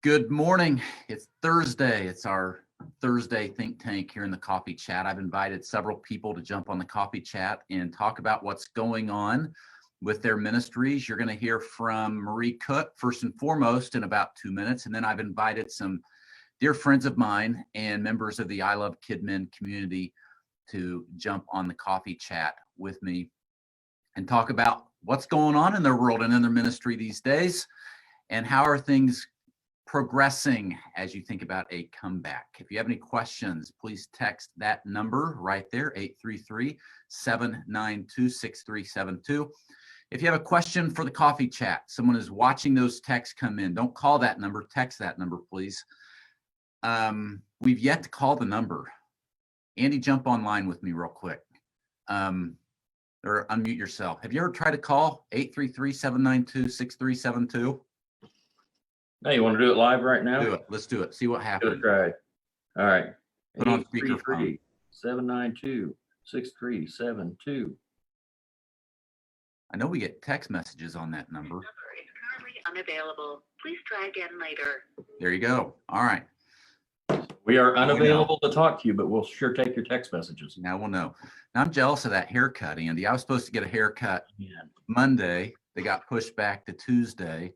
Good morning. It's Thursday. It's our Thursday think tank here in the coffee chat. I've invited several people to jump on the coffee chat and talk about what's going on with their ministries. You're going to hear from Marie Cook first and foremost in about 2 minutes. And then I've invited some dear friends of mine and members of the I Love KidMin community to jump on the coffee chat with me and talk about what's going on in their world and in their ministry these days, and how are things progressing as you think about a comeback. If you have any questions, please text that number right there, 833-792-6372. If you have a question for the coffee chat, someone is watching those texts come in, don't call that number, text that number, please. We've yet to call the number. Andy, jump online with me real quick. Or unmute yourself. Have you ever tried to call 833-792-6372? No, you want to do it live right now? Do it. Let's do it. See what happens. Good try. All right. Put on speakerphone. 792-6372. I know we get text messages on that number. Number is currently unavailable. Please try again later. There you go. All right. We are unavailable to talk to you, but we'll sure take your text messages. Now we'll know. Now I'm jealous of that haircut, Andy. I was supposed to get a haircut Yeah. Monday. They got pushed back to Tuesday.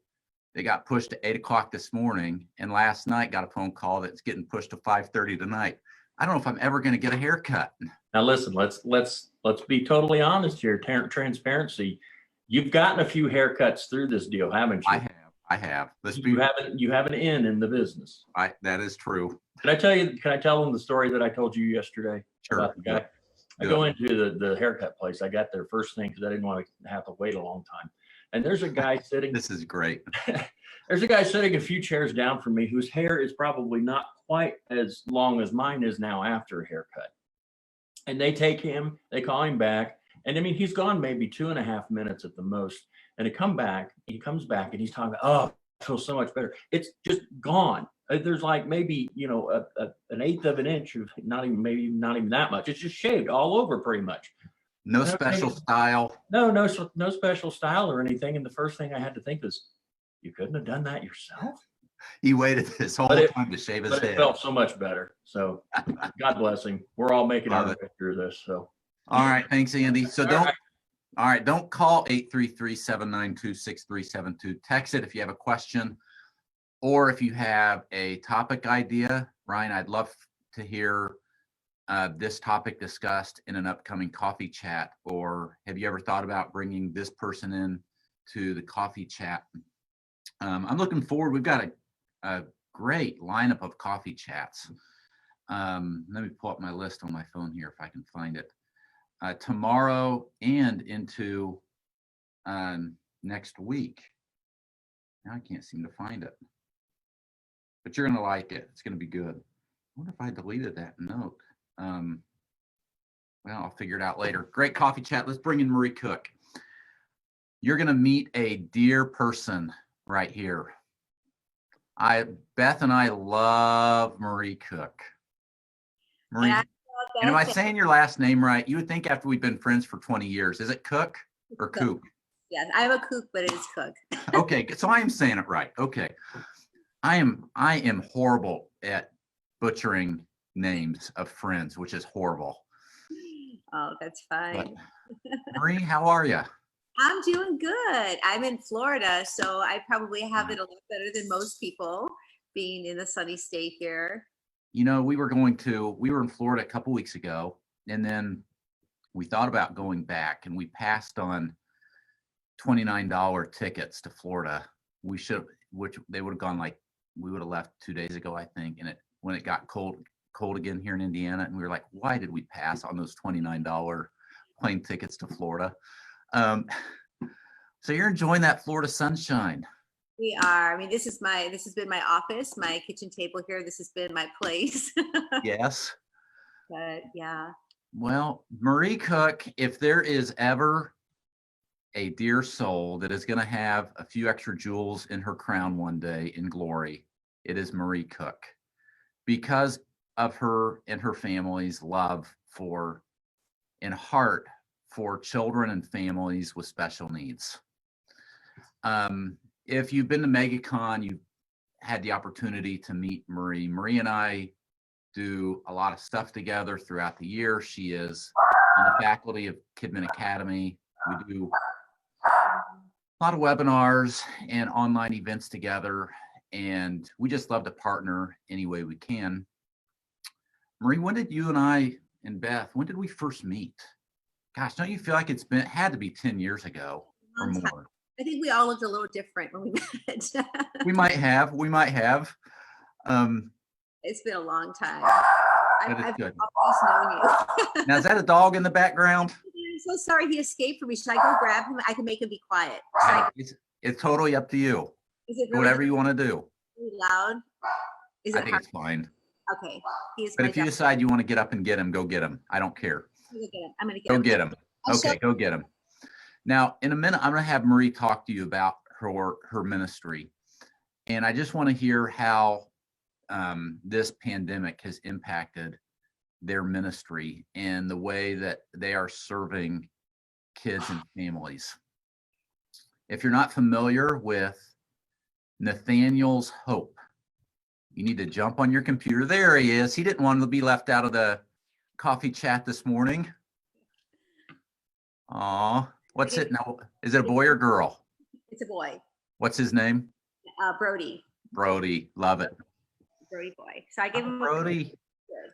They got pushed to 8 o'clock this morning. And last night got a phone call that's getting pushed to 5:30 tonight. I don't know if I'm ever going to get a haircut. Now listen, let's be totally honest here. Transparency. You've gotten a few haircuts through this deal, haven't you? I have. You have an in the business. That is true. Can I tell them the story that I told you yesterday? Sure. About the guy? I go into the haircut place. I got there first thing because I didn't want to have to wait a long time. And there's a guy sitting. This is great. There's a guy sitting a few chairs down from me whose hair is probably not quite as long as mine is now after a haircut. And they take him, they call him back. And I mean, he's gone maybe 2.5 minutes at the most. And he comes back and he's talking about, oh, I feel so much better. It's just gone. There's like maybe, an eighth of an inch of not even that much. It's just shaved all over pretty much. No special style. No special style or anything. And the first thing I had to think was, you couldn't have done that yourself? He waited this whole time to shave his head. It felt so much better. So God bless him. We're all making our way through this. So all right, thanks, Andy. So don't call 833-792-6372. Text it if you have a question or if you have a topic idea. Ryan, I'd love to hear this topic discussed in an upcoming coffee chat, or have you ever thought about bringing this person in to the coffee chat? I'm looking forward. We've got a great lineup of coffee chats. Let me pull up my list on my phone here if I can find it. Tomorrow and into next week. Now I can't seem to find it, but you're going to like it. It's going to be good. I wonder if I deleted that note. Well, I'll figure it out later. Great coffee chat. Let's bring in Marie Cook. You're going to meet a dear person right here. Beth and I love Marie Cook. Marie, and am I saying your last name right? You would think after we've been friends for 20 years. Is it Cook or Cook? Yes, I'm a Cook, but it is Cook. Okay, so I am saying it right. Okay. I am horrible at butchering names of friends, which is horrible. Oh, that's fine. But, Marie, how are you? I'm doing good. I'm in Florida, so I probably have it a lot better than most people being in the sunny state here. You know, we were in Florida a couple weeks ago, and then we thought about going back, and we passed on $29 tickets to Florida. Which they would have gone we would have left 2 days ago, I think. And when it got cold again here in Indiana, and we were like, why did we pass on those $29 plane tickets to Florida? So you're enjoying that Florida sunshine. We are. I mean, this has been my office, my kitchen table here. This has been my place. Yes. But yeah. Well, Marie Cook, if there is ever a dear soul that is going to have a few extra jewels in her crown one day in glory, it is Marie Cook, because of her and her family's love for and heart for children and families with special needs. If you've been to MegaCon, you've had the opportunity to meet Marie. Marie and I do a lot of stuff together throughout the year. She is on the faculty of Kidman Academy. We do a lot of webinars and online events together, and we just love to partner any way we can. Marie, when did you and I and Beth, when did we first meet? Gosh, don't you feel like had to be 10 years ago or Long time. more? I think we all looked a little different when we met. We might have. It's been a long time. That is I've good. always known you. Now, is that a dog in the background? I'm so sorry he escaped from me. Should I go grab him? I can make him be quiet. Should I- It's totally up to you. Is it really, Whatever you want to do. really loud? Is I it think hard? it's fine. Okay. He is But my if you dog. decide you want to get up and get him, go get him. I don't care. I'm gonna get him. I'm gonna get Go him. get him. I'll show- Okay, go get him. Now, in a minute, I'm going to have Marie talk to you about her ministry. And I just want to hear how this pandemic has impacted their ministry and the way that they are serving kids and families. If you're not familiar with Nathaniel's Hope, you need to jump on your computer. There he is. He didn't want to be left out of the coffee chat this morning. Aw, what's it now? Is it a boy or girl? It's a boy, What's his name? Brody. Brody. Love it. Brody boy. So I give him a Brody. good.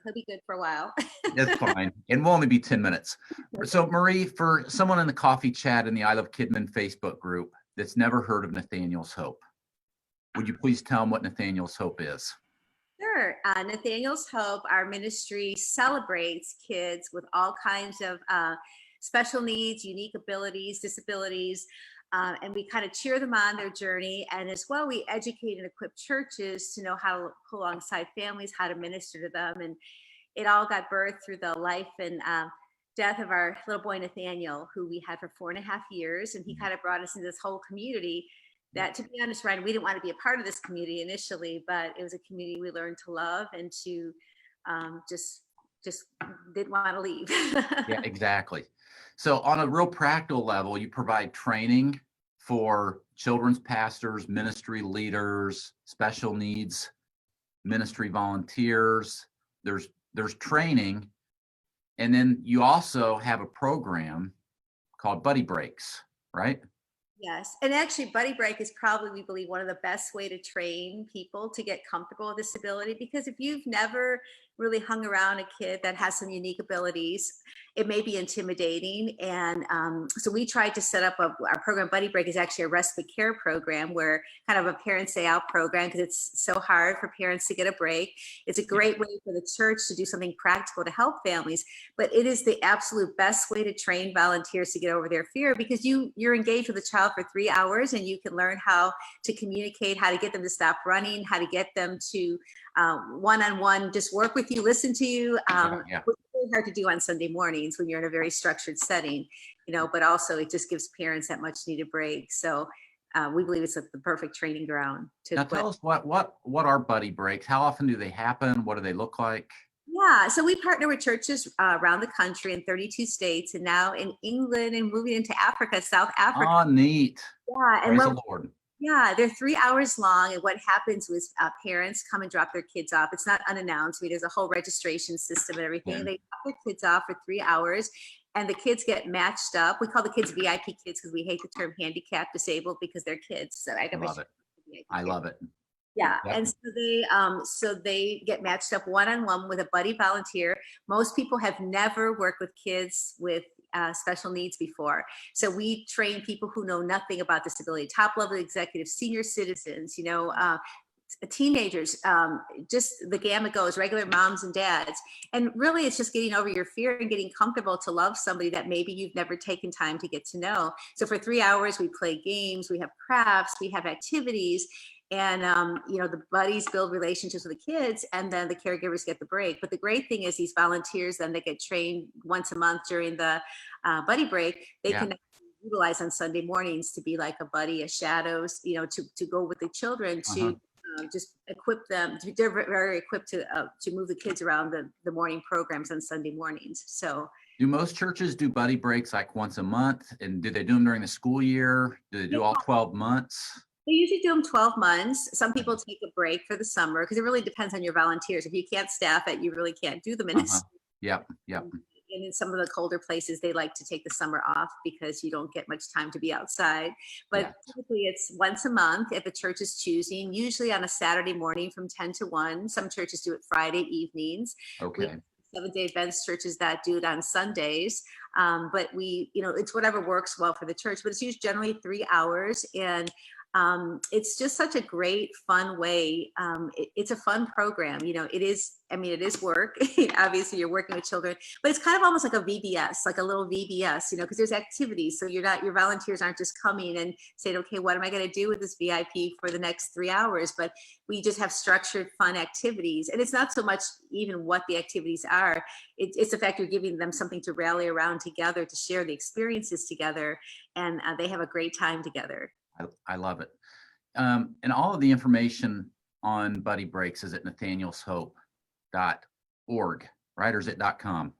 He'll be good for a while. That's fine. And we'll only be 10 minutes. So Marie, for someone in the coffee chat in the I Love Kidman Facebook group that's never heard of Nathaniel's Hope, would you please tell them what Nathaniel's Hope is? Sure. Nathaniel's Hope, our ministry celebrates kids with all kinds of special needs, unique abilities, disabilities, and we kind of cheer them on their journey. And as well, we educate and equip churches to know how to pull alongside families, how to minister to them. And it all got birthed through the life and death of our little boy, Nathaniel, who we had for 4.5 years. And he kind of brought us into this whole community that, to be honest, Ryan, we didn't want to be a part of this community initially, but it was a community we learned to love and to just didn't want to leave. Yeah, exactly. So on a real practical level, you provide training for children's pastors, ministry leaders, special needs, ministry volunteers. There's training. And then you also have a program called Buddy Breaks, right? Yes. And actually, Buddy Break is probably, we believe, one of the best way to train people to get comfortable with disability, because if you've never really hung around a kid that has some unique abilities, it may be intimidating. And so we tried to set up our program. Buddy Break is actually a respite care program, where kind of a parents day out program, because it's so hard for parents to get a break. It's a great way for the church to do something practical to help families, but it is the absolute best way to train volunteers to get over their fear, because you're engaged with a child for 3 hours and you can learn how to communicate, how to get them to stop running, how to get them to one-on-one just work with you, listen to you. Yeah. Which is really hard to do on Sunday mornings when you're in a very structured setting, but also it just gives parents that much needed break. So we believe it's the perfect training ground to Now tell us what are Buddy Breaks? How often do they happen? What do they look like? Yeah, so we partner with churches around the country in 32 states, and now in England, and moving into Africa, South Africa. Oh, neat. Yeah, and Praise the Lord. yeah, they're 3 hours long, and what happens is parents come and drop their kids off. It's not unannounced. I mean, there's a whole registration system and everything. Yeah. They drop their kids off for 3 hours, and the kids get matched up. We call the kids VIP kids because we hate the term handicapped disabled, because they're kids. So I love it. I love it. Yeah, Yep. and so they get matched up one-on-one with a buddy volunteer. Most people have never worked with kids with special needs before. So we train people who know nothing about disability, top level executives, senior citizens, teenagers, just the gamut goes, regular moms and dads. And really it's just getting over your fear and getting comfortable to love somebody that maybe you've never taken time to get to know. So for 3 hours, we play games, we have crafts, we have activities. And, the buddies build relationships with the kids, and then the caregivers get the break. But the great thing is these volunteers, then they get trained once a month during the buddy break. They can utilize on Sunday mornings to be like a buddy, a shadows, to go with the children to just equip them. They're very equipped to move the kids around the morning programs on Sunday mornings. So Do most churches do Buddy Breaks like once a month? And do they do them during the school year? Do they do all 12 months? They usually do them 12 months. Some people take a break for the summer because it really depends on your volunteers. If you can't staff it, you really can't do them in the Uh-huh. Yep, yep. and in some of the colder places, they like to take the summer off because you don't get much time to be outside. But Yes. typically it's once a month if the church is choosing, usually on a Saturday morning from 10 to 1. Some churches do it Friday evenings. We Okay. have Seventh-day Adventist churches that do it on Sundays. But it's whatever works well for the church, but it's usually generally 3 hours. And it's just such a great, fun way. It's a fun program. It is, it is work. Obviously, you're working with children, but it's kind of almost like a VBS, like a little VBS, because there's activities. So your volunteers aren't just coming and saying, okay, what am I going to do with this VIP for the next 3 hours? But we just have structured, fun activities. And it's not so much even what the activities are. It's the fact you're giving them something to rally around together, to share the experiences together. And they have a great time together. I love it. And all of the information on Buddy Breaks is at nathanielshope.org, right? Or is it .com?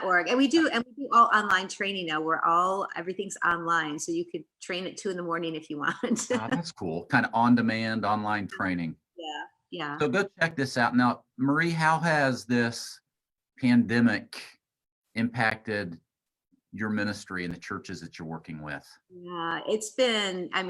.org. And we do all online training now. Everything's online. So you could train at 2 a.m. if you want. Oh, that's cool. Kind of on-demand online training. Yeah. So go check this out. Now, Marie, how has this pandemic impacted your ministry and the churches that you're working with? Yeah, it's been, I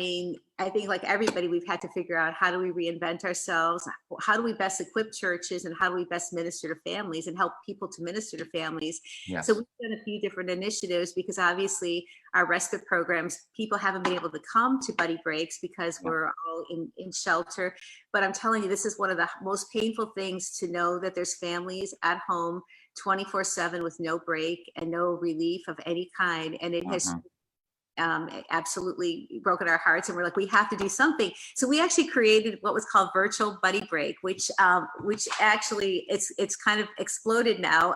think like everybody, we've had to figure out how do we reinvent ourselves? How do we best equip churches and how do we best minister to families and help people to minister to families? Yes. So we've done a few different initiatives because obviously our respite programs, people haven't been able to come to Buddy Breaks because we're all in shelter. But I'm telling you, this is one of the most painful things to know that there's families at home 24/7 with no break and no relief of any kind. And it has absolutely broken our hearts. And we're like, we have to do something. So we actually created what was called Virtual Buddy Break, which actually it's kind of exploded now.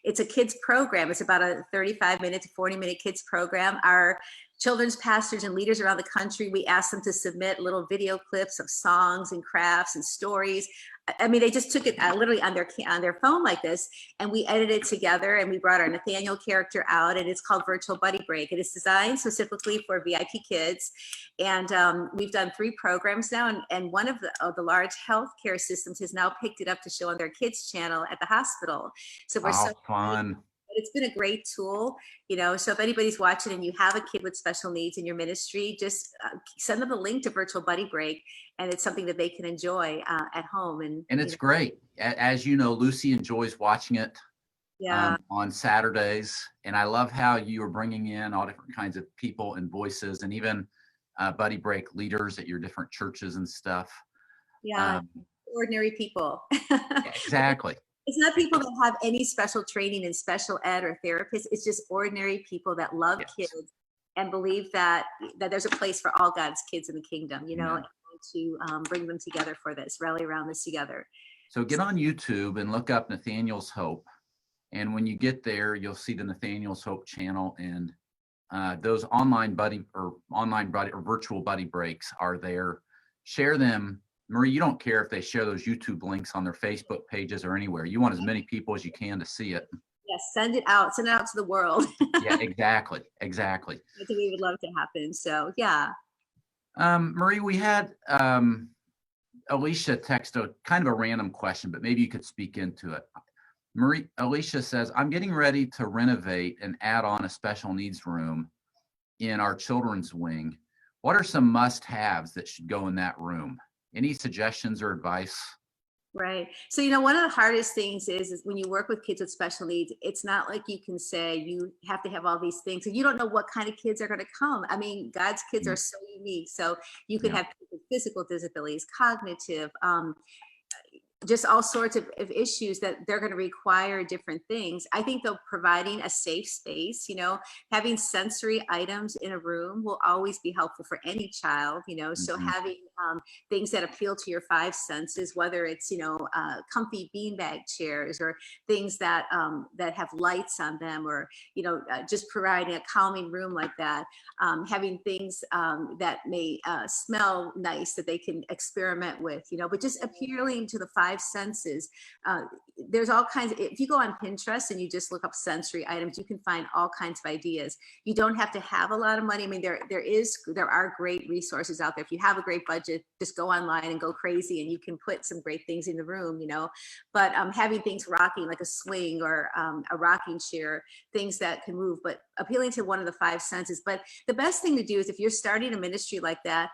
It's a kids program. It's about a 35-minute to 40-minute kids program. Our children's pastors and leaders around the country, we asked them to submit little video clips of songs and crafts and stories. They just took it literally on their phone like this, and we edited it together, and we brought our Nathaniel character out, and it's called Virtual Buddy Break. It is designed specifically for VIP kids, and we've done 3 programs now, and one of the large healthcare systems has now picked it up to show on their kids channel at the hospital. So we're so fun. It's been a great tool, so if anybody's watching and you have a kid with special needs in your ministry, just send them the link to Virtual Buddy Break, and it's something that they can enjoy at home. And it's great. As you know, Lucy enjoys watching it on Saturdays. And I love how you are bringing in all different kinds of people and voices, and even Buddy Break leaders at your different churches and stuff. Yeah, ordinary people. Exactly. It's not people that have any special training in special ed or therapists. It's just ordinary people that love kids and believe that there's a place for all God's kids in the kingdom, and to bring them together for this, rally around this together. So get on YouTube and look up Nathaniel's Hope. And when you get there, you'll see the Nathaniel's Hope channel, and those online or virtual buddy breaks are there. Share them. Marie, you don't care if they share those YouTube links on their Facebook pages or anywhere. You want as many people as you can to see it. Yes, send it out to the world. Yeah, exactly. I think we would love to happen. So yeah. Marie, we had Alicia text a kind of a random question, but maybe you could speak into it. Alicia says, I'm getting ready to renovate and add on a special needs room in our children's wing. What are some must-haves that should go in that room? Any suggestions or advice? Right. So, one of the hardest things is when you work with kids with special needs, it's not like you can say you have to have all these things. And you don't know what kind of kids are going to come. God's kids are so unique. So you can have people with physical disabilities, cognitive, just all sorts of issues that they're going to require different things. I think though, providing a safe space, having sensory items in a room will always be helpful for any child, so having things that appeal to your 5 senses, whether it's, comfy beanbag chairs or things that have lights on them, or, just providing a calming room like that, having things that may smell nice that they can experiment with, but just appealing to the 5 five senses. There's all kinds of, if you go on Pinterest and you just look up sensory items, you can find all kinds of ideas. You don't have to have a lot of money. I mean, there are great resources out there. If you have a great budget, just go online and go crazy, and you can put some great things in the room, you know. But having things rocking, like a swing or a rocking chair, things that can move, but appealing to one of the five senses. But the best thing to do is, if you're starting a ministry like that,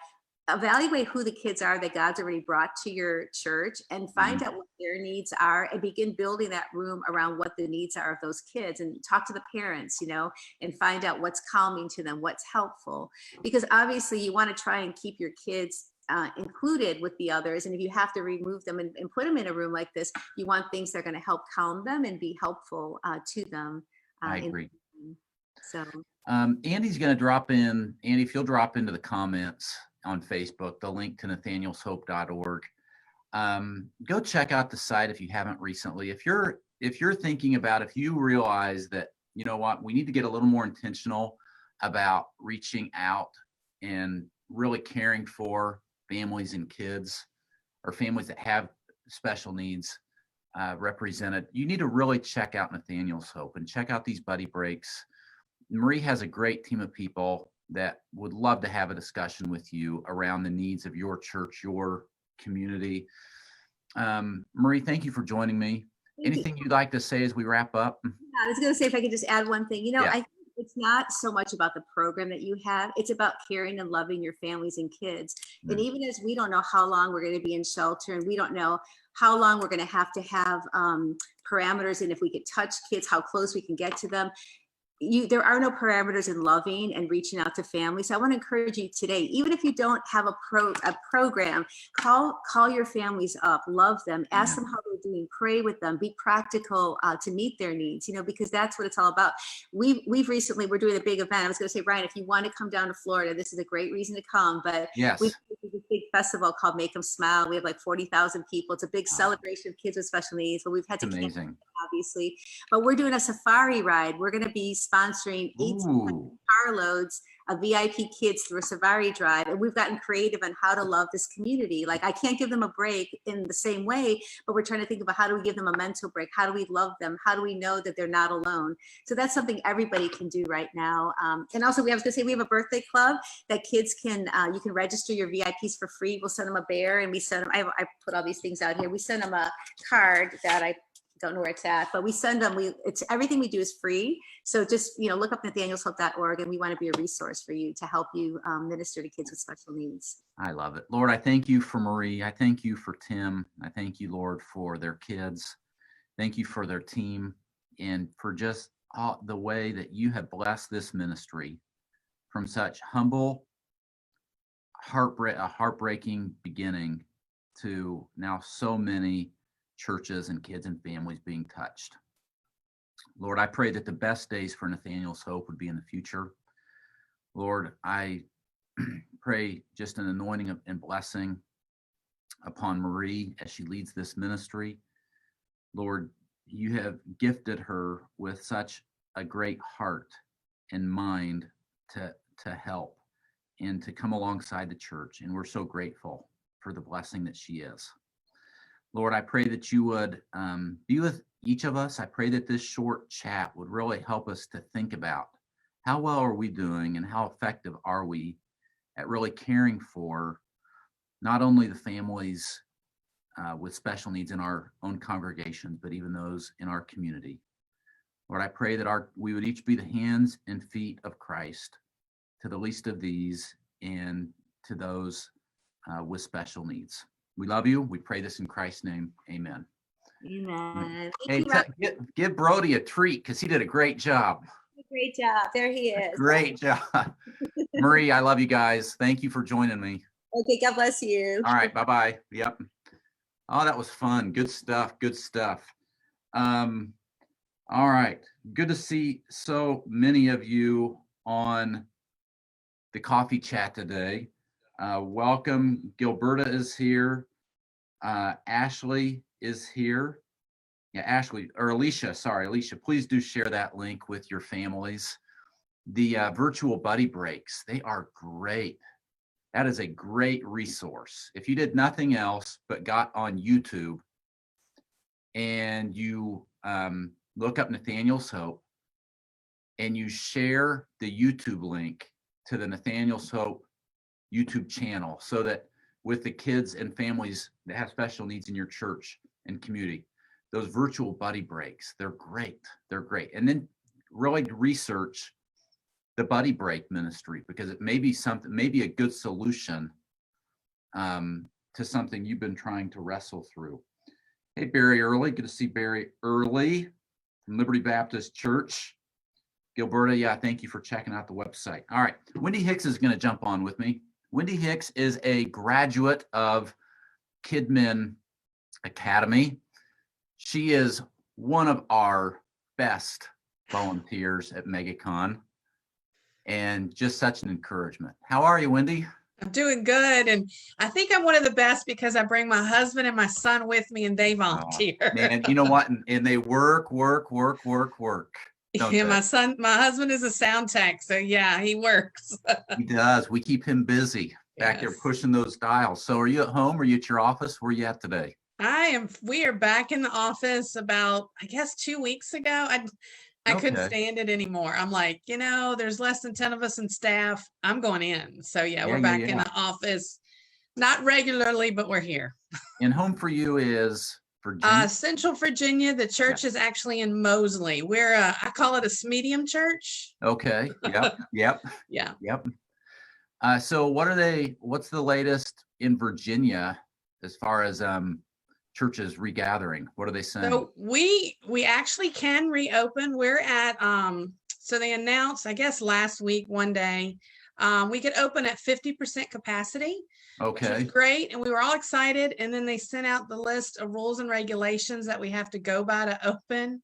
evaluate who the kids are that God's already brought to your church, and find out what their needs are, and begin building that room around what the needs are of those kids, and talk to the parents, you know, and find out what's calming to them, what's helpful, because obviously you want to try and keep your kids included with the others. And if you have to remove them and put them in a room like this, you want things that are going to help calm them and be helpful to them. I agree. So Andy's going to drop in. Andy, if you'll drop into the comments on Facebook the link to nathanielshope.org. Go check out the site if you haven't recently. If you're thinking about, if you realize that, you know what, we need to get a little more intentional about reaching out and really caring for families and kids, or families that have special needs represented, you need to really check out Nathaniel's Hope and check out these buddy breaks. Marie has a great team of people that would love to have a discussion with you around the needs of your church, your community. Marie, thank you for joining me. Anything you'd like to say as we wrap up? Yeah, I was going to say, if I could just add one thing, you know, Yeah. I think it's not so much about the program that you have, it's about caring and loving your families and kids. And even as we don't know how long we're going to be in shelter, and we don't know how long we're going to have parameters, and if we could touch kids, how close we can get to them. There are no parameters in loving and reaching out to families. So I want to encourage you today, even if you don't have a program, call your families up, love them, ask them how they're doing, pray with them, be practical to meet their needs, you know, because that's what it's all about. We've recently, we're doing a big event. I was going to say, Brian, if you want to come down to Florida, this is a great reason to come, but Yes. we have a big festival called Make Them Smile. We have like 40,000 people. It's a big celebration of kids with special needs, but we've had to cancel, Amazing. obviously, but we're doing a safari ride. We're going to be sponsoring 18 Ooh, carloads of VIP kids through a safari drive, and we've gotten creative on how to love this community. Like, I can't give them a break in the same way, but we're trying to think about, how do we give them a mental break? How do we love them? How do we know that they're not alone? So that's something everybody can do right now. And also, we have a birthday club that kids can, you can register your VIPs for free. We'll send them a bear, and we send them, I put all these things out here. We send them a card that I don't know where it's at, but we send them, it's everything we do is free. So just, you know, look up nathanielshope.org, and we want to be a resource for you to help you minister to kids with special needs. I love it. Lord, I thank you for Marie. I thank you for Tim. I thank you, Lord, for their kids. Thank you for their team, and for just the way that you have blessed this ministry from such humble, heartbreaking beginning to now so many churches and kids and families being touched. Lord, I pray that the best days for Nathaniel's Hope would be in the future. Lord, I pray just an anointing and blessing upon Marie as she leads this ministry. Lord, you have gifted her with such a great heart and mind to help and to come alongside the church. And we're so grateful for the blessing that she is. Lord, I pray that you would be with each of us. I pray that this short chat would really help us to think about how well are we doing, and how effective are we at really caring for not only the families with special needs in our own congregations, but even those in our community. Lord, I pray that we would each be the hands and feet of Christ to the least of these, and to those with special needs. We love you. We pray this in Christ's name. Amen. Amen. Hey, give Brody a treat, because he did a great job. Great job. There he is. Great job. Marie, I love you guys. Thank you for joining me. Okay, God bless you. All right, bye-bye. Yep. Oh, that was fun. Good stuff. Good stuff. All right. Good to see so many of you on the coffee chat today. Welcome. Gilberta is here. Ashley is here. Yeah, Ashley, or Alicia, sorry, Alicia, please do share that link with your families. The virtual buddy breaks, they are great. That is a great resource. If you did nothing else but got on YouTube and you look up Nathaniel's Hope and you share the YouTube link to the Nathaniel's Hope YouTube channel so that with the kids and families that have special needs in your church and community, those virtual buddy breaks, they're great. They're great. And then really research the buddy break ministry, because it may be something, maybe a good solution to something you've been trying to wrestle through. Hey, Barry Early, good to see Barry Early from Liberty Baptist Church. Gilberta, yeah, thank you for checking out the website. All right, Wendy Hicks is going to jump on with me. Wendy Hicks is a graduate of KidMin Academy. She is one of our best volunteers at MegaCon and just such an encouragement. How are you, Wendy? I'm doing good. And I think I'm one of the best because I bring my husband and my son with me and they volunteer. Man, you know what? And they work. Don't Yeah, they? my husband is a sound tech. So yeah, he works. He does. We keep him busy back there Yes. pushing those dials. So are you at home? Are you at your office? Where are you at today? We are back in the office about, I guess, 2 weeks ago. I couldn't Okay. stand it anymore. I'm like, there's less than 10 of us in staff. I'm going in. So yeah, Yeah, we're yeah, back in yeah. the office, not regularly, but we're here. And home for you is Virginia? Central Virginia, the church is actually in Mosley. I call it a medium church. Okay. Yep. Yeah. So what's the latest in Virginia as far as churches regathering? What are they saying? So we actually can reopen. We're at so they announced, I guess last week, one day, we could open at 50% capacity, which Okay. was great. And we were all excited. And then they sent out the list of rules and regulations that we have to go by to open.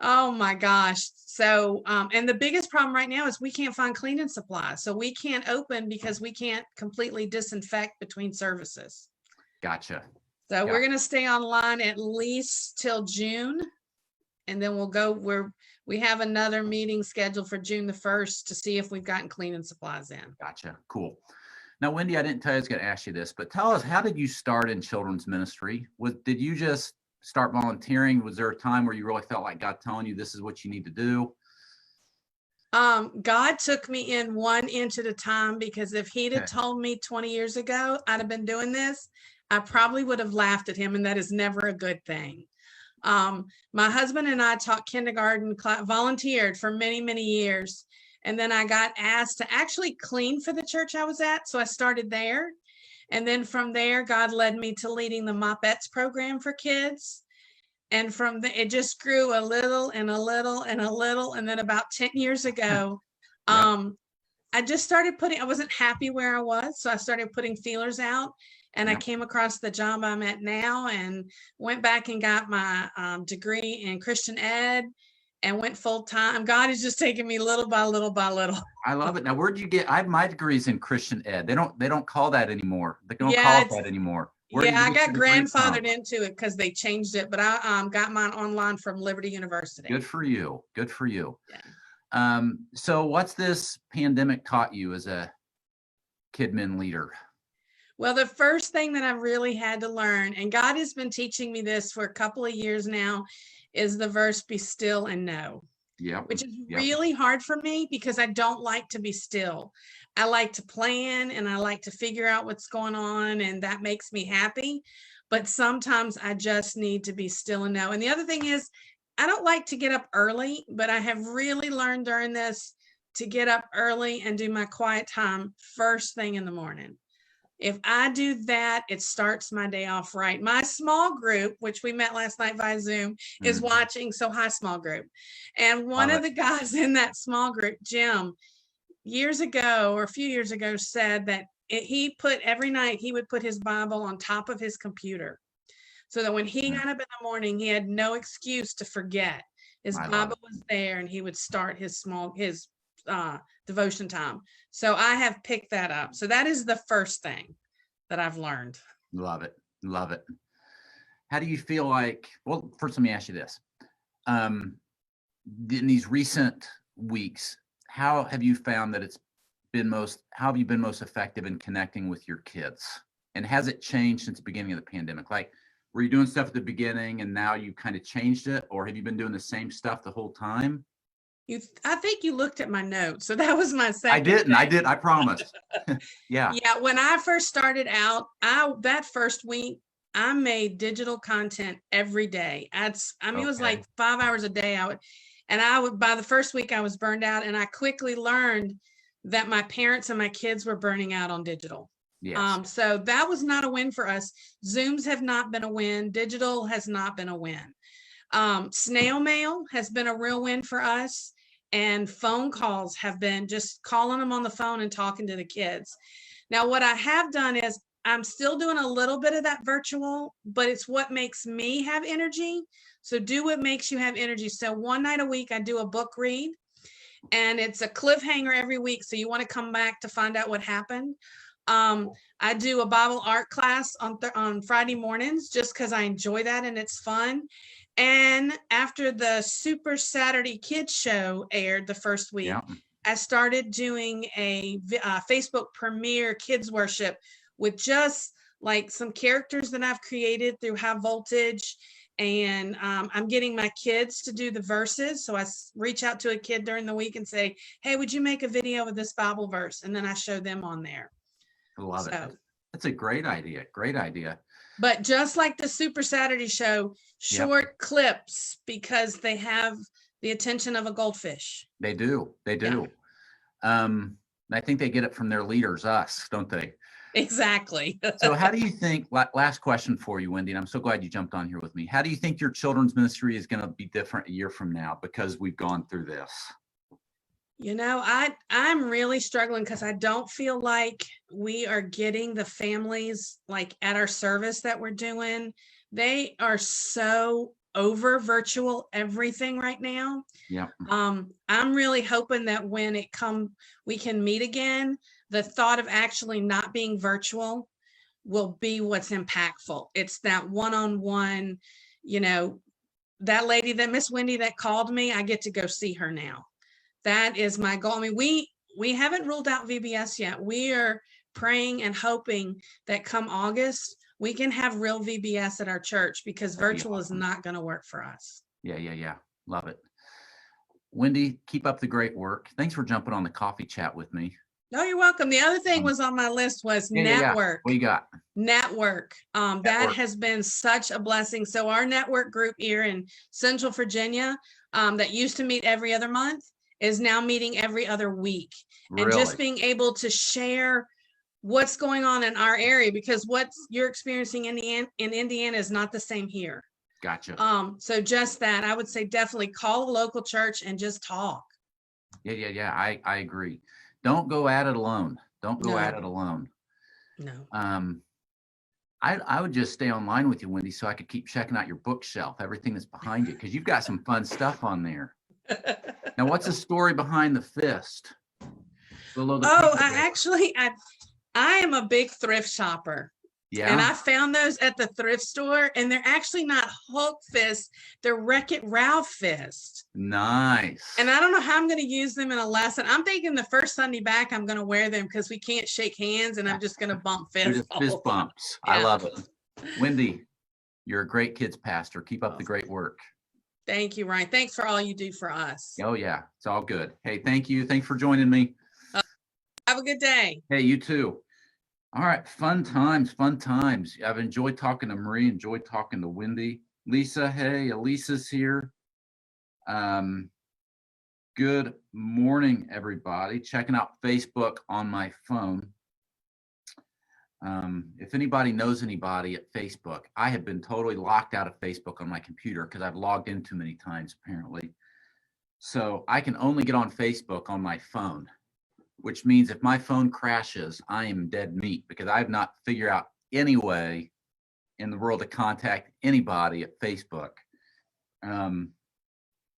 Oh my gosh. So, and the biggest problem right now is we can't find cleaning supplies. So we can't open because we can't completely disinfect between services. Gotcha. So Yeah. we're going to stay online at least till June. And then we'll go we have another meeting scheduled for June the 1st to see if we've gotten cleaning supplies in. Gotcha. Cool. Now, Wendy, I didn't tell you I was going to ask you this, but tell us, how did you start in children's ministry? Did you just start volunteering? Was there a time where you really felt like God telling you this is what you need to do? God took me in 1 inch at a time, because if he'd have Okay. told me 20 years ago I'd have been doing this, I probably would have laughed at him, and that is never a good thing. My husband and I taught kindergarten, volunteered for many, many years. And then I got asked to actually clean for the church I was at. So I started there. And then from there, God led me to leading the Mopettes program for kids. And from there, it just grew a little and a little and a little. And then about 10 years ago, Yep. I just started I wasn't happy where I was. So I started putting feelers out. And I Yep. came across the job I'm at now and went back and got my degree in Christian ed and went full time. God is just taking me little by little by little. I love it. Now, where'd you get? I have my degrees in Christian ed. They don't call that anymore. They don't Yeah, call it it's- that anymore. Where did Yeah, you I get got your degree from? grandfathered into it because they changed it, but I got mine online from Liberty University. Good for you. Good for you. Yeah. So what's this pandemic taught you as a KidMin leader? Well, the first thing that I really had to learn, and God has been teaching me this for a couple of years now, is the verse, be still and know, Yep. which is Yep. really hard for me because I don't like to be still. I like to plan and I like to figure out what's going on, and that makes me happy. But sometimes I just need to be still and know. And the other thing is, I don't like to get up early, but I have really learned during this to get up early and do my quiet time first thing in the morning. If I do that, it starts my day off right. My small group, which we met last night via Zoom, is Mhm. watching. So hi, small group. And one Love of the guys in that small group, Jim, years ago or a few years ago, said that every night he would put his Bible on top of his computer, so that when he Mhm. got up in the morning, he had no excuse to forget. His I love Bible was there, and he would start his devotion time. So I have picked that up. So that is the first thing that I've learned. Love it. Love it. How do you feel like, well, first let me ask you this. In these recent weeks, how have you found that how have you been most effective in connecting with your kids? And has it changed since the beginning of the pandemic? Like, were you doing stuff at the beginning and now you kind of changed it, or have you been doing the same stuff the whole time? I think you looked at my notes. So that was my second. I thing. did. I promise. Yeah. Yeah, when I first started out, that first week I made digital content every day. I mean, it was Okay. like 5 hours a day. By the first week I was burned out, and I quickly learned that my parents and my kids were burning out on digital. Yes. So that was not a win for us. Zooms have not been a win. Digital has not been a win. Snail mail has been a real win for us. And phone calls have been just calling them on the phone and talking to the kids. Now, what I have done is I'm still doing a little bit of that virtual, but it's what makes me have energy. So do what makes you have energy. So one night a week, I do a book read, and it's a cliffhanger every week. So you want to come back to find out what happened. I do a Bible art class on Friday mornings just because I enjoy that and it's fun. And after the Super Saturday Kids show aired the first week, Yeah. I started doing a Facebook premiere kids worship with just like some characters that I've created through High Voltage. And I'm getting my kids to do the verses. So I reach out to a kid during the week and say, hey, would you make a video with this Bible verse? And then I show them on there. I love So- it. That's a great idea. Great idea. But just like the Super Saturday show, short clips, because they have the attention of a goldfish. They do. They do. I think they get it from their leaders, us, don't they? Exactly. So how do you think, last question for you, Wendy, and I'm so glad you jumped on here with me. How do you think your children's ministry is going to be different a year from now because we've gone through this? You know, I'm really struggling because I don't feel like we are getting the families like at our service that we're doing. They are so over virtual everything right now. Yeah. I'm really hoping that when we can meet again, the thought of actually not being virtual will be what's impactful. It's that one-on-one, you know, that lady, that Miss Wendy that called me, I get to go see her now. That is my goal. I mean, we haven't ruled out VBS yet. We are praying and hoping that come August, we can have real VBS at our church, because That'd be virtual is awesome. not going to work for us. Yeah. Love it. Wendy, keep up the great work. Thanks for jumping on the coffee chat with me. No, you're welcome. The other thing was on my list was Yeah. network. What you got? Network. That Network. has been such a blessing. So our network group here in Central Virginia, that used to meet every other month, is now meeting every other week. And Really? just being able to share what's going on in our area, because what you're experiencing in Indiana is not the same here. Gotcha. So just that, I would say definitely call a local church and just talk. Yeah. I agree. Don't go at it alone. Don't go No. at it alone. No. I would just stay online with you, Wendy, so I could keep checking out your bookshelf, everything that's behind you, because you've got some fun stuff on there. Now, what's the story behind the fist? Below the Oh, paper? I am a big thrift shopper. Yeah. And I found those at the thrift store, and they're actually not Hulk fists, they're Wreck-It Ralph fist. Nice. And I don't know how I'm going to use them in a lesson. I'm thinking the first Sunday back, I'm going to wear them because we can't shake hands, and I'm just going to bump They're fists. just fist bumps. I Yeah. love it. Wendy, you're a great kids pastor. Keep up the great work. Thank you, Ryan. Thanks for all you do for us. Oh, yeah. It's all good. Hey, thank you. Thanks for joining me. Have a good day. Hey, you too. All right. Fun times. I've enjoyed talking to Marie, enjoyed talking to Wendy. Lisa, hey, Elisa's here. Good morning, everybody. Checking out Facebook on my phone. If anybody knows anybody at Facebook, I have been totally locked out of Facebook on my computer because I've logged in too many times, apparently. So I can only get on Facebook on my phone, which means if my phone crashes, I am dead meat because I have not figured out any way in the world to contact anybody at Facebook.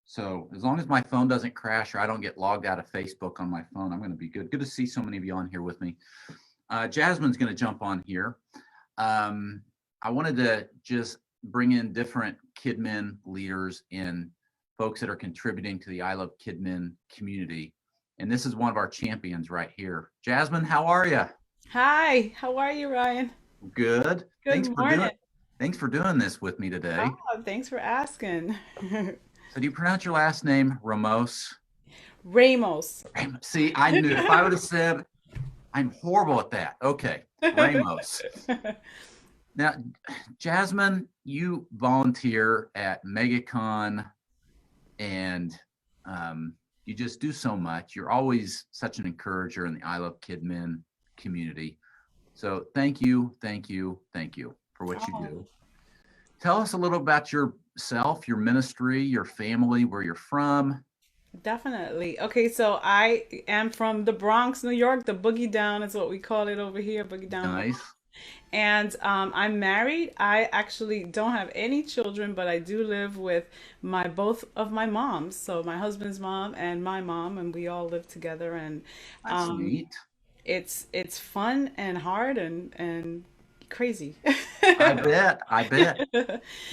So as long as my phone doesn't crash or I don't get logged out of Facebook on my phone, I'm going to be good. Good to see so many of you on here with me. Jasmine's going to jump on here. I wanted to just bring in different KidMin leaders and folks that are contributing to the I Love KidMin community. And this is one of our champions right here. Jasmine, how are you? Hi, how are you, Ryan? Good. Good morning. Thanks for doing this with me today. Oh, thanks for asking. So do you pronounce your last name Ramos? Ramos. See, I knew if I would have said, I'm horrible at that. Okay, Ramos. Now, Jasmine, you volunteer at MegaCon, and you just do so much. You're always such an encourager in the I Love Kid Men community. So thank you, thank you, thank you for what you do. Tell us a little about yourself, your ministry, your family, where you're from. Definitely. Okay, so I am from the Bronx, New York. The Boogie Down is what we call it over here, Boogie Down. Nice. And I'm married. I actually don't have any children, but I do live with both of my moms. So my husband's mom and my mom, and we all live together. And That's um, neat. it's fun and hard and crazy. I bet. I bet.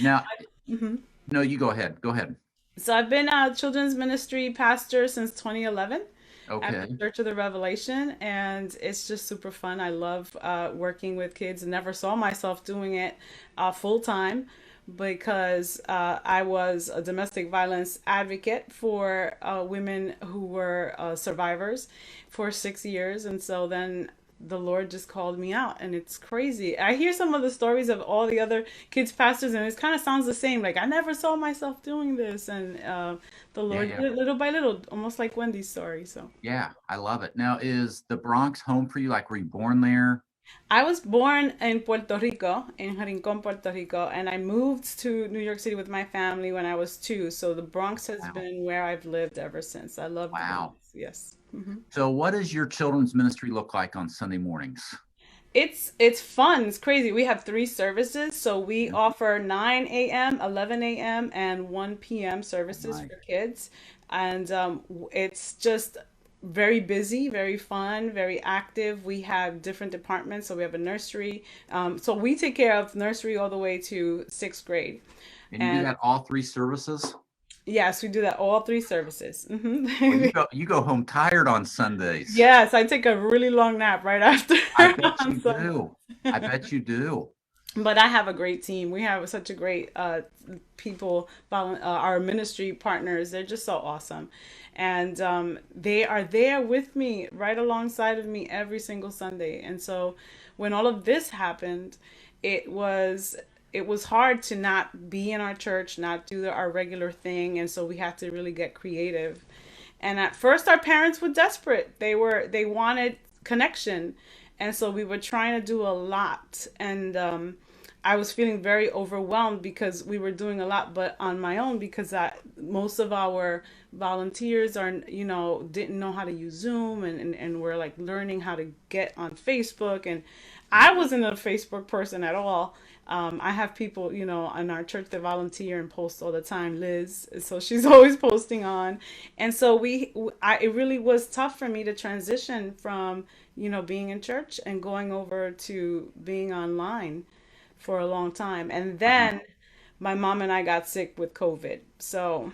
Now, Mhm. no, you go ahead. Go ahead. So I've been a children's ministry pastor since 2011 at the Okay. Church of the Revelation, and it's just super fun. I love working with kids. Never saw myself doing it full time because I was a domestic violence advocate for women who were survivors for 6 years, and so then the Lord just called me out, and it's crazy. I hear some of the stories of all the other kids pastors, and it kind of sounds the same. Like I never saw myself doing this, and the Yeah, Lord yeah. did it little by little, almost like Wendy's story. So Yeah, I love it. Now, is the Bronx home for you? Like, were you born there? I was born in Puerto Rico, in Rincon, Puerto Rico, and I moved to New York City with my family when I was 2. So the Bronx has Wow. been where I've lived ever since. I love the Wow. Bronx. Yes. Hmm. So what does your children's ministry look like on Sunday mornings? It's fun. It's crazy. We have 3 services, so we Mhm. offer 9 a.m., 11 a.m., and 1 p.m. services Nice. for kids, and it's just very busy, very fun, very active. We have different departments, so we have a nursery. So we take care of nursery all the way to 6th grade, And you do and that all 3 services? yes, we do that all 3 services. Well, you go home tired on Sundays. Yes, I take a really long nap right after I bet on you Sunday. do. I bet you do. But I have a great team. We have such a great people, our ministry partners. They're just so awesome. And they are there with me, right alongside of me every single Sunday. And so when all of this happened, it was it was hard to not be in our church, not do our regular thing, and so we had to really get creative. And at first our parents were desperate. They wanted connection. And so we were trying to do a lot. And I was feeling very overwhelmed because we were doing a lot, but on my own because most of our volunteers didn't know how to use Zoom and we're like learning how to get on Facebook. And I wasn't a Facebook person at all. I have people, in our church that volunteer and post all the time, Liz. So she's always posting on. And so it really was tough for me to transition from, being in church and going over to being online for a long time. And Uh-huh. then my mom and I got sick with COVID. So,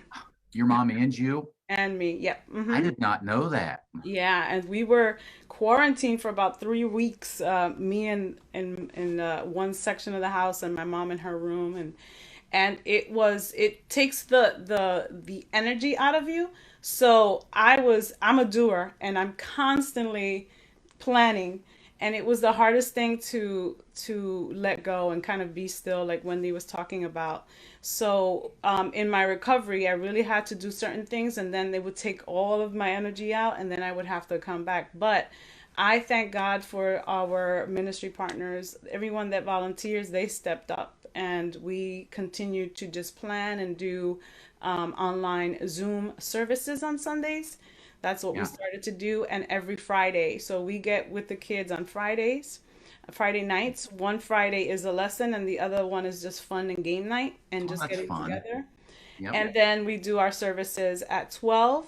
Your mom and you? and me, yep. I did not know that. Yeah, and we were quarantined for about 3 weeks. Me in one section of the house, and my mom in her room, and it takes the energy out of you. So I'm a doer, and I'm constantly planning, and it was the hardest thing to let go and kind of be still, like Wendy was talking about. So in my recovery, I really had to do certain things, and then they would take all of my energy out, and then I would have to come back. But I thank God for our ministry partners, everyone that volunteers. They stepped up, and we continued to just plan and do online Zoom services on Sundays. That's what we Yeah. started to do, and every Friday. So we get with the kids on Fridays, Friday nights. One Friday is a lesson, and the other one is just fun and game night and Oh, just that's getting fun. together. Yep. And then we do our services at 12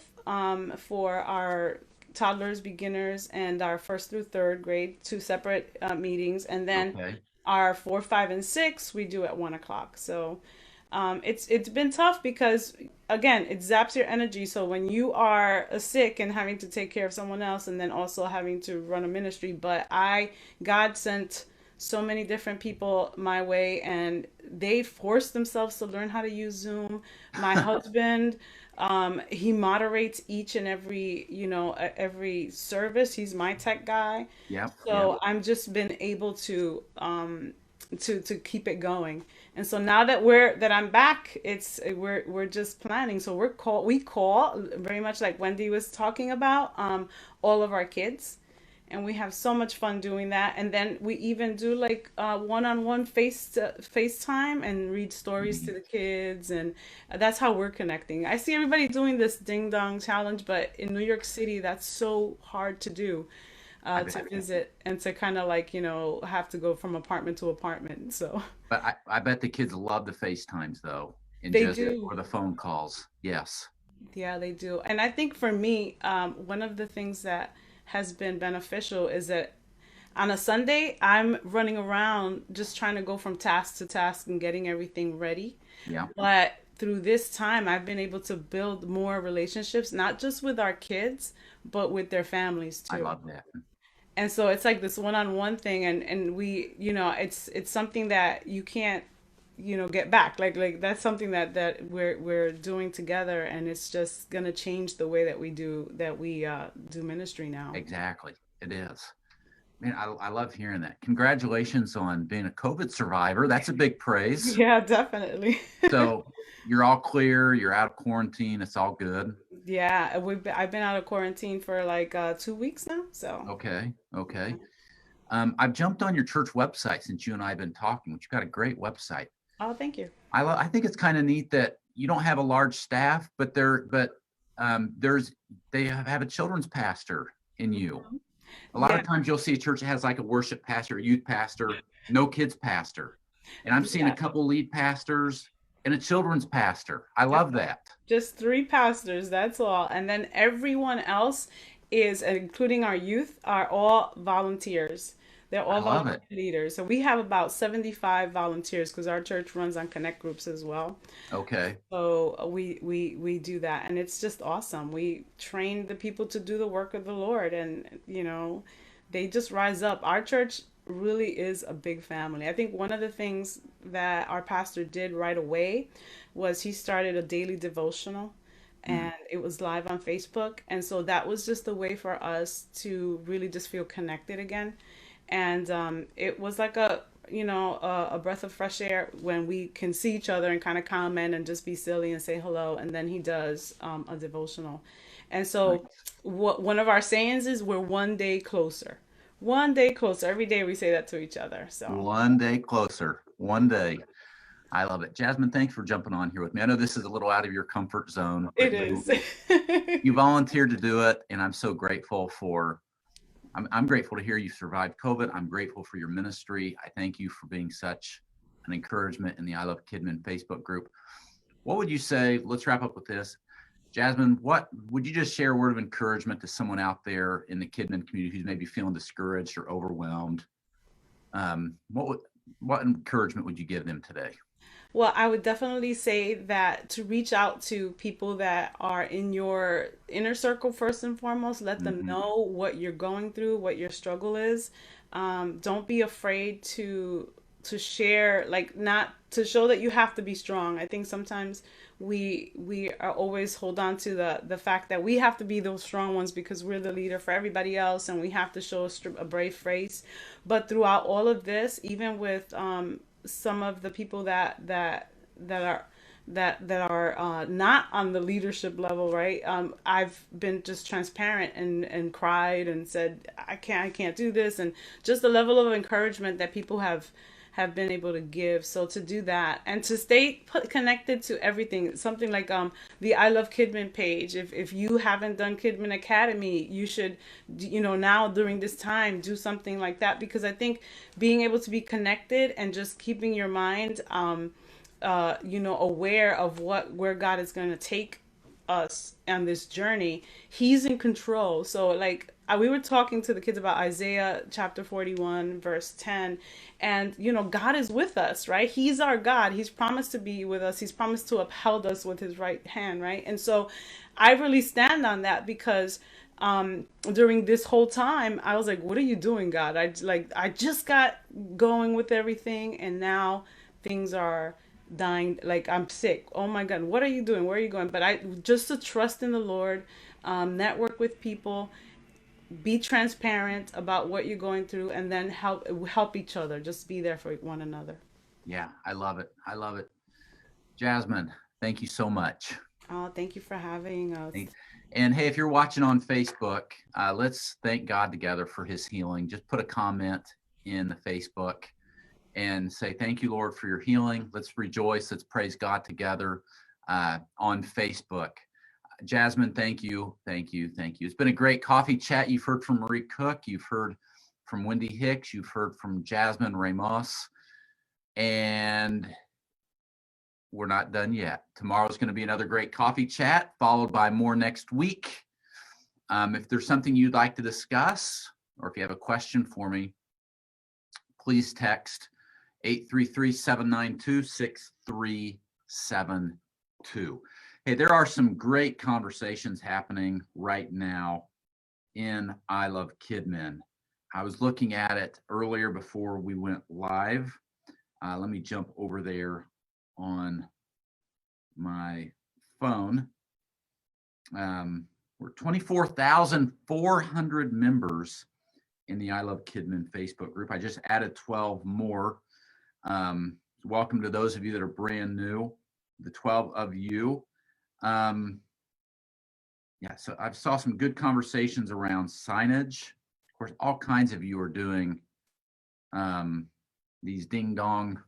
for our toddlers, beginners, and our first through third grade, 2 separate meetings. And then Okay. our 4, 5, and 6 we do at 1 o'clock. So it's been tough because again it zaps your energy. So when you are sick and having to take care of someone else, and then also having to run a ministry, but God sent so many different people my way, and they forced themselves to learn how to use Zoom. My husband, he moderates each and every, every service. He's my tech guy. Yep, yep. So I'm just been able to to keep it going. And so now that I'm back, we're just planning. So we call very much like Wendy was talking about, all of our kids, and we have so much fun doing that. And then we even do like one-on-one FaceTime and read stories to the kids, and that's how we're connecting. I see everybody doing this ding dong challenge, but in New York City, that's so hard to do, I to bet. visit and to kind of like, have to go from apartment to apartment. So But I bet the kids love the FaceTimes though, and they just do. or the phone calls. Yes. Yeah, they do. And I think for me, one of the things that has been beneficial is that on a Sunday, I'm running around just trying to go from task to task and getting everything ready. Yeah. But through this time, I've been able to build more relationships, not just with our kids, but with their families I too. love that. And so it's like this one-on-one thing, and we, it's something that you can't, get back. Like that's something that we're doing together, and it's just gonna change the way that we do ministry now. Exactly. It is. Man, I love hearing that. Congratulations on being a COVID survivor. That's a big praise. Yeah, definitely. So you're all clear. You're out of quarantine. It's all good. Yeah, I've been out of quarantine for like 2 weeks now. So Okay. Okay. I've jumped on your church website since you and I have been talking, which you've got a great website. oh, thank you. I think it's kind of neat that you don't have a large staff, but there's they have a children's pastor in you. Mhm. A lot Yeah, of times you'll see a church that has like a worship pastor, a youth pastor, no kids pastor. And I'm seeing a yeah. couple lead pastors and a children's pastor. I love that. Just three pastors, that's all. And then everyone else is, including our youth, are all volunteers. They're I all love volunteer it. leaders. So we have about 75 volunteers because our church runs on Connect groups as well. Okay. So we do that, and it's just awesome. We train the people to do the work of the Lord, and they just rise up. Our church really is a big family. I think one of the things that our pastor did right away was he started a daily devotional, Mm, and it was live on Facebook. And so that was just a way for us to really just feel connected again. And it was like a breath of fresh air when we can see each other and kind of comment and just be silly and say hello. And then he does a devotional. And so nice. one of our sayings is we're one day closer. One day closer. Every day we say that to each other. So One day closer. One day. I love it. Jasmine, thanks for jumping on here with me. I know this is a little out of your comfort zone, it but is. you volunteered to do it, and I'm so grateful for I'm grateful to hear you survived COVID. I'm grateful for your ministry. I thank you for being such an encouragement in the I Love Kidman Facebook group. What would you say? Let's wrap up with this. Jasmine, what would you just share a word of encouragement to someone out there in the Kidman community who's maybe feeling discouraged or overwhelmed? What what encouragement would you give them today? Well, I would definitely say that to reach out to people that are in your inner circle first and foremost, let them Hmm. know what you're going through, what your struggle is. Don't be afraid to share, like not to show that you have to be strong. I think sometimes we are always hold on to the fact that we have to be those strong ones because we're the leader for everybody else, and we have to show a brave face. But throughout all of this, even with some of the people that are that are not on the leadership level, right? I've been just transparent and cried and said I can't do this, and just the level of encouragement that people have been able to give. So to do that and to stay connected to everything, something like the I Love Kidman page. If you haven't done Kidman Academy, you should, now during this time do something like that, because I think being able to be connected and just keeping your mind aware of where God is going to take us on this journey. He's in control. So like we were talking to the kids about Isaiah chapter 41 verse 10, and God is with us, right? He's our God. He's promised to be with us. He's promised to upheld us with his right hand, right? And so I really stand on that because during this whole time, I was like, what are you doing, God? I just got going with everything, and now things are dying. Like, I'm sick. Oh my God, what are you doing? Where are you going? But I just to trust in the Lord, network with people, be transparent about what you're going through, and then help each other. Just be there for one another. Yeah, I love it. I love it. Jasmine, thank you so much. Oh, thank you for having us. And hey, if you're watching on Facebook, let's thank God together for his healing. Just put a comment in the Facebook and say, thank you, Lord, for your healing. Let's rejoice. Let's praise God together on Facebook. Jasmine, thank you. Thank you. Thank you. It's been a great coffee chat. You've heard from Marie Cook. You've heard from Wendy Hicks. You've heard from Jasmine Ramos. And we're not done yet. Tomorrow's going to be another great coffee chat, followed by more next week. If there's something you'd like to discuss, or if you have a question for me, please text 833-792-6372. Hey, there are some great conversations happening right now in I Love Kidmin. I was looking at it earlier before we went live. Let me jump over there on my phone. We're 24,400 members in the I Love Kidmin Facebook group. I just added 12 more. Welcome to those of you that are brand new, the 12 of you. Yeah, so I saw some good conversations around signage. Of course, all kinds of you are doing these ding dong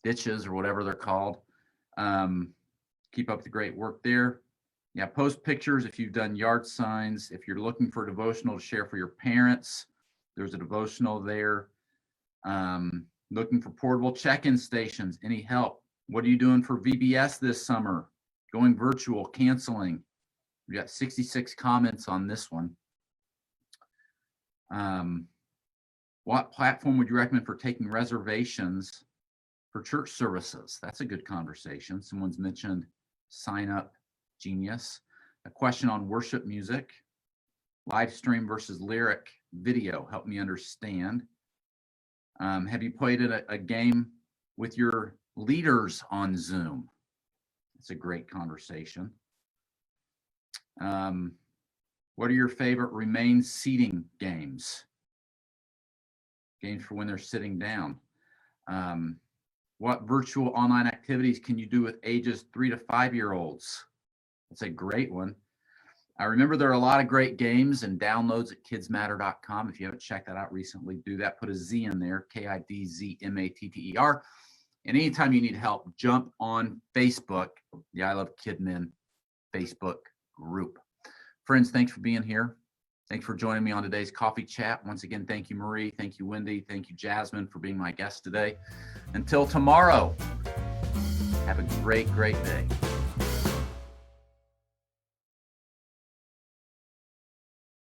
ditches or whatever they're called. Keep up the great work there. Yeah, post pictures if you've done yard signs. If you're looking for a devotional to share for your parents, there's a devotional there. Looking for portable check-in stations. Any help? What are you doing for VBS this summer? Going virtual, canceling. We got 66 comments on this one. What platform would you recommend for taking reservations for church services? That's a good conversation. Someone's mentioned Sign Up Genius. A question on worship music, live stream versus lyric video. Help me understand. Have you played a game with your leaders on Zoom? It's a great conversation. What are your favorite remain seating games? Games for when they're sitting down. What virtual online activities can you do with ages 3 to 5 year olds? That's a great one. I remember there are a lot of great games and downloads at kidsmatter.com. If you haven't checked that out recently, do that. Put a Z in there, KIDZMATTER. And anytime you need help, jump on Facebook, the I Love Kidmin Facebook group. Friends, thanks for being here. Thanks for joining me on today's coffee chat. Once again, thank you, Marie. Thank you, Wendy. Thank you, Jasmine, for being my guest today. Until tomorrow, have a great, great day.